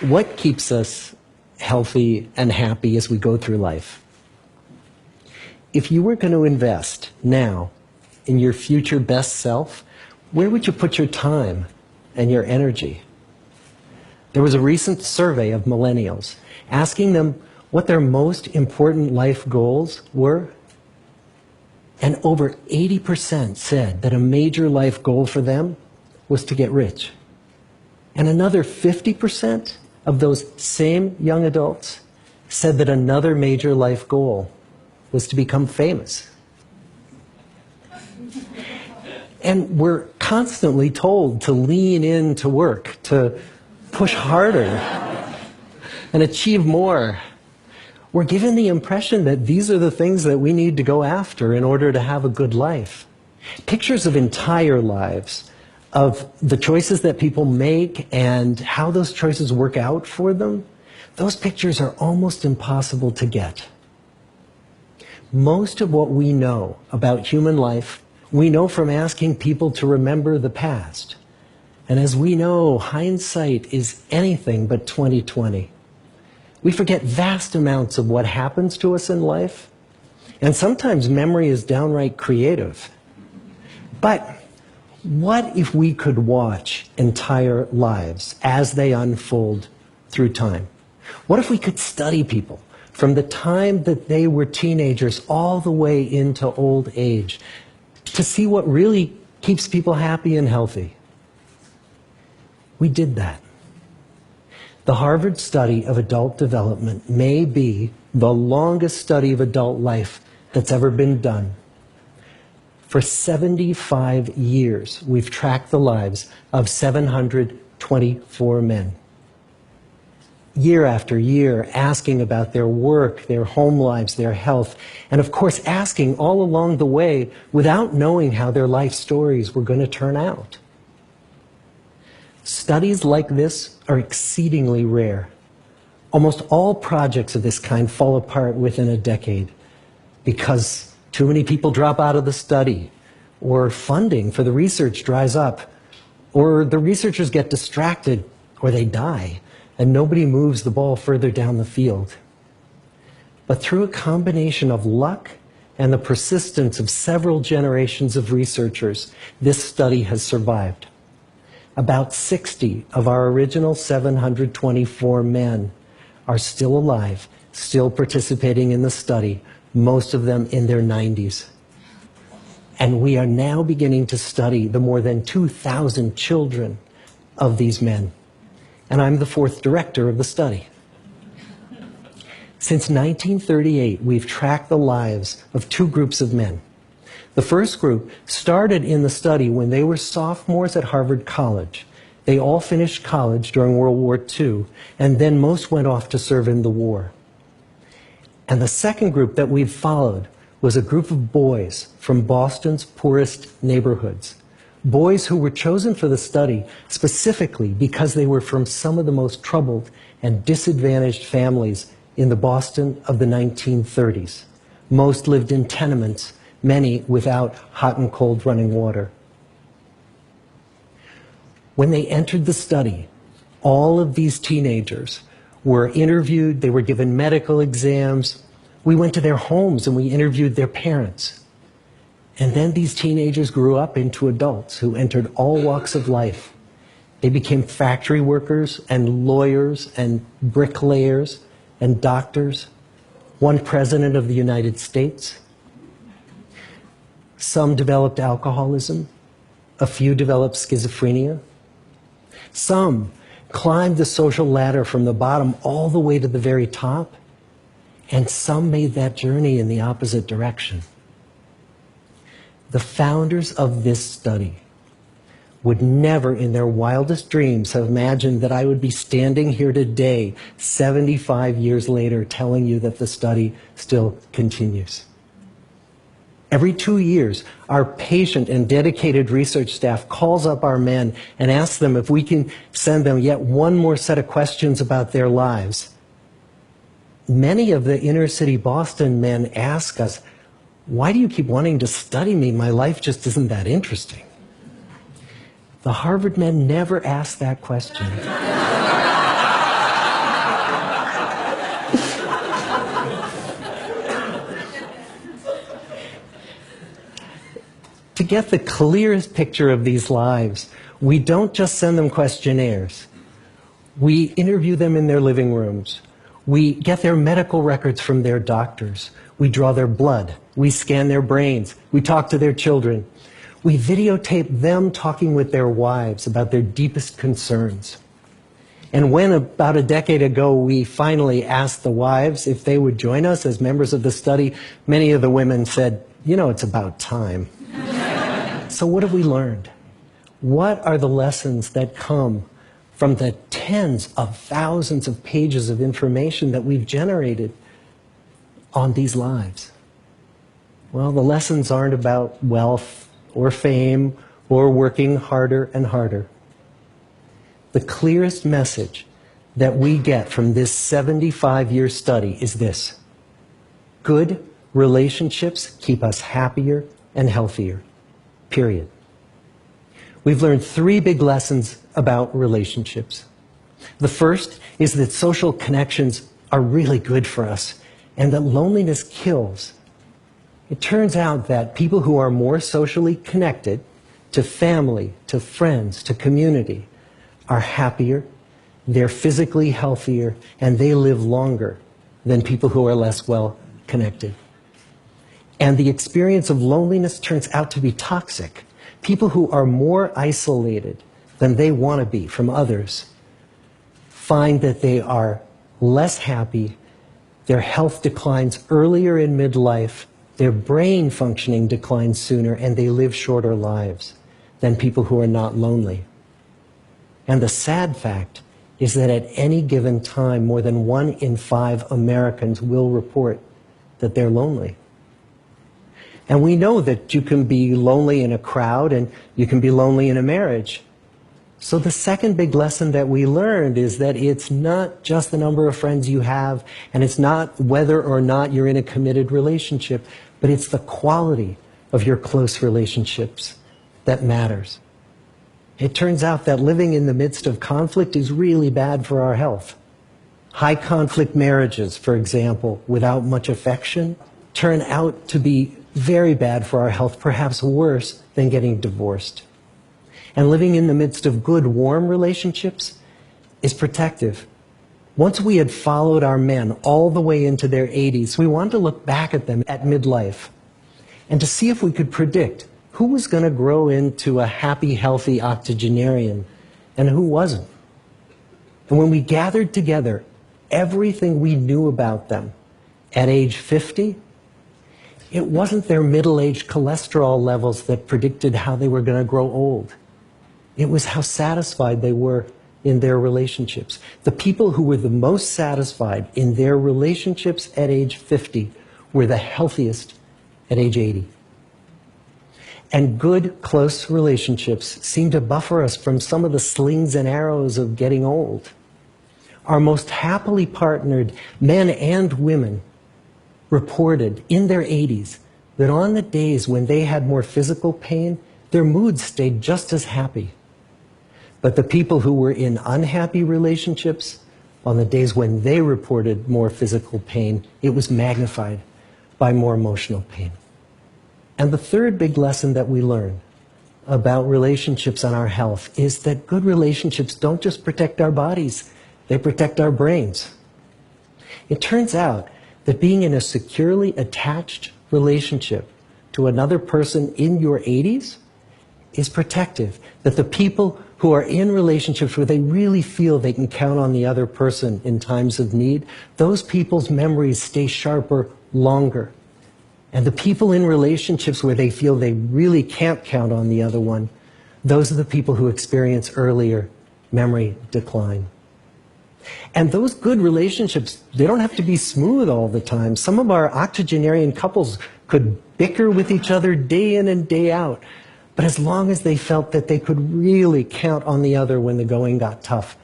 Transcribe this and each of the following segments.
What keeps us healthy and happy as we go through life? If you were going to invest now in your future best self, where would you put your time and your energy? There was a recent survey of millennials asking them what their most important life goals were. And over 80% said that a major life goal for them was to get rich. And another 50% of those same young adults said that another major life goal was to become famous. And we're constantly told to lean into work, to push harder and achieve more. We're given the impression that these are the things that we need to go after in order to have a good life. Pictures of entire lives, of the choices that people make and how those choices work out for them, those pictures are almost impossible to get. Most of what we know about human life, we know from asking people to remember the past. And as we know, hindsight is anything but 20/20. We forget vast amounts of what happens to us in life, and sometimes memory is downright creative. But what if we could watch entire lives as they unfold through time? What if we could study people from the time that they were teenagers all the way into old age to see what really keeps people happy and healthy? We did that. The Harvard study of adult development may be the longest study of adult life that's ever been done. For 75 years, we've tracked the lives of 724 men. Year after year, asking about their work, their home lives, their health, and of course asking all along the way without knowing how their life stories were going to turn out. Studies like this are exceedingly rare. Almost all projects of this kind fall apart within a decade because too many people drop out of the study, or funding for the research dries up, or the researchers get distracted, or they die, and nobody moves the ball further down the field. But through a combination of luck and the persistence of several generations of researchers, this study has survived. About 60 of our original 724 men are still alive, still participating in the study, most of them in their 90s. And we are now beginning to study the more than 2,000 children of these men. And I'm the fourth director of the study. Since 1938, we've tracked the lives of two groups of men. The first group started in the study when they were sophomores at Harvard College. They all finished college during World War II, and then most went off to serve in the war. And the second group that we've followed was a group of boys from Boston's poorest neighborhoods. Boys who were chosen for the study specifically because they were from some of the most troubled and disadvantaged families in the Boston of the 1930s. Most lived in tenements, many without hot and cold running water. When they entered the study, all of these teenagers were interviewed, they were given medical exams. We went to their homes and we interviewed their parents. And then these teenagers grew up into adults who entered all walks of life. They became factory workers and lawyers and bricklayers and doctors, one president of the United States. Some developed alcoholism, a few developed schizophrenia. Some climbed the social ladder from the bottom all the way to the very top, and some made that journey in the opposite direction. The founders of this study would never in their wildest dreams have imagined that I would be standing here today, 75 years later, telling you that the study still continues. Every 2 years, our patient and dedicated research staff calls up our men and asks them if we can send them yet one more set of questions about their lives. Many of the inner city Boston men ask us, "Why do you keep wanting to study me? My life just isn't that interesting." The Harvard men never asked that question. get the clearest picture of these lives, we don't just send them questionnaires. We interview them in their living rooms. We get their medical records from their doctors. We draw their blood. We scan their brains. We talk to their children. We videotape them talking with their wives about their deepest concerns. And when about a decade ago we finally asked the wives if they would join us as members of the study, many of the women said, "You know, it's about time." So what have we learned? What are the lessons that come from the tens of thousands of pages of information that we've generated on these lives? Well, the lessons aren't about wealth or fame or working harder and harder. The clearest message that we get from this 75-year study is this: good relationships keep us happier and healthier, period. We've learned 3 big lessons about relationships. The first is that social connections are really good for us and that loneliness kills. It turns out that people who are more socially connected to family, to friends, to community are happier, they're physically healthier, and they live longer than people who are less well connected. And the experience of loneliness turns out to be toxic. People who are more isolated than they want to be from others find that they are less happy, their health declines earlier in midlife, their brain functioning declines sooner, and they live shorter lives than people who are not lonely. And the sad fact is that at any given time, more than 1 in 5 Americans will report that they're lonely. And we know that you can be lonely in a crowd and you can be lonely in a marriage. So the second big lesson that we learned is that it's not just the number of friends you have, and it's not whether or not you're in a committed relationship, but it's the quality of your close relationships that matters. It turns out that living in the midst of conflict is really bad for our health. High conflict marriages, for example, without much affection, turn out to be very bad for our health, perhaps worse than getting divorced. And living in the midst of good, warm relationships is protective. Once we had followed our men all the way into their 80s, we wanted to look back at them at midlife and to see if we could predict who was going to grow into a happy, healthy octogenarian and who wasn't. And when we gathered together everything we knew about them at age 50, it wasn't their middle-aged cholesterol levels that predicted how they were going to grow old. It was how satisfied they were in their relationships. The people who were the most satisfied in their relationships at age 50 were the healthiest at age 80. And good, close relationships seem to buffer us from some of the slings and arrows of getting old. Our most happily partnered men and women reported in their 80s that on the days when they had more physical pain, their moods stayed just as happy. But the people who were in unhappy relationships, on the days when they reported more physical pain, it was magnified by more emotional pain. And the third big lesson that we learn about relationships and our health is that good relationships don't just protect our bodies, they protect our brains. It turns out that being in a securely attached relationship to another person in your 80s is protective. That the people who are in relationships where they really feel they can count on the other person in times of need, those people's memories stay sharper longer. And the people in relationships where they feel they really can't count on the other one, those are the people who experience earlier memory decline. And those good relationships, they don't have to be smooth all the time. Some of our octogenarian couples could bicker with each other day in and day out. But as long as they felt that they could really count on the other when the going got tough,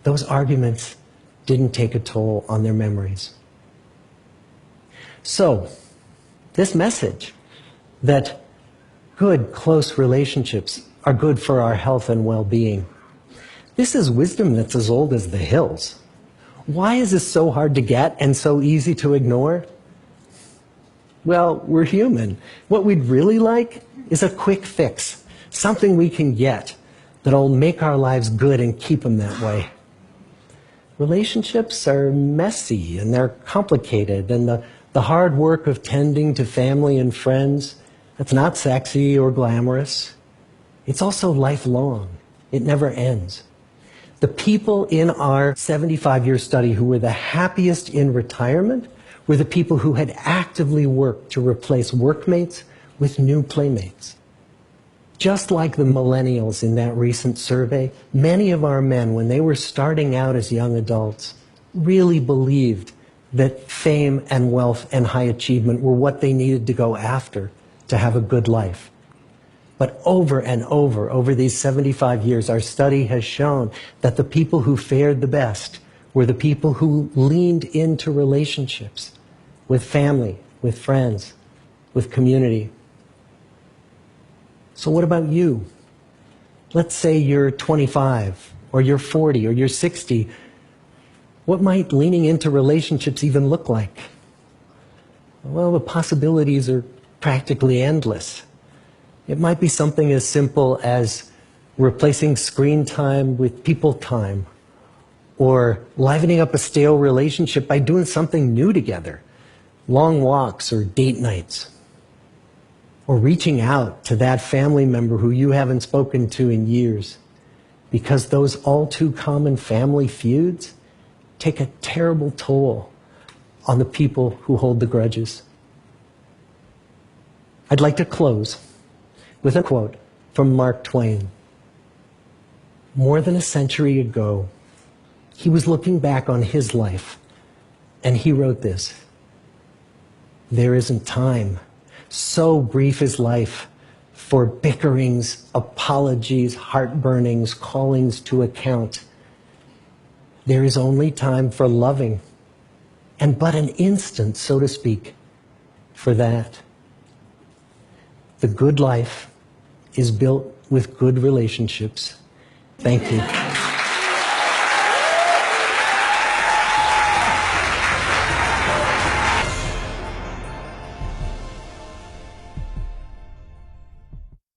those arguments didn't take a toll on their memories. So, this message that good, close relationships are good for our health and well-being, this is wisdom that's as old as the hills. Why is this so hard to get and so easy to ignore? Well, we're human. What we'd really like is a quick fix, something we can get that'll make our lives good and keep them that way. Relationships are messy and they're complicated, and the hard work of tending to family and friends, that's not sexy or glamorous. It's also lifelong. It never ends. The people in our 75-year study who were the happiest in retirement were the people who had actively worked to replace workmates with new playmates. Just like the millennials in that recent survey, many of our men, when they were starting out as young adults, really believed that fame and wealth and high achievement were what they needed to go after to have a good life. But over and over these 75 years, our study has shown that the people who fared the best were the people who leaned into relationships with family, with friends, with community. So what about you? Let's say you're 25, or you're 40, or you're 60. What might leaning into relationships even look like? Well, the possibilities are practically endless. It might be something as simple as replacing screen time with people time, or livening up a stale relationship by doing something new together, long walks or date nights, or reaching out to that family member who you haven't spoken to in years, because those all too common family feuds take a terrible toll on the people who hold the grudges. I'd like to close with a quote from Mark Twain. More than a century ago, he was looking back on his life, and he wrote this: "There isn't time, so brief is life, for bickerings, apologies, heartburnings, callings to account. There is only time for loving, and but an instant, so to speak, for that." The good life is built with good relationships. Thank you.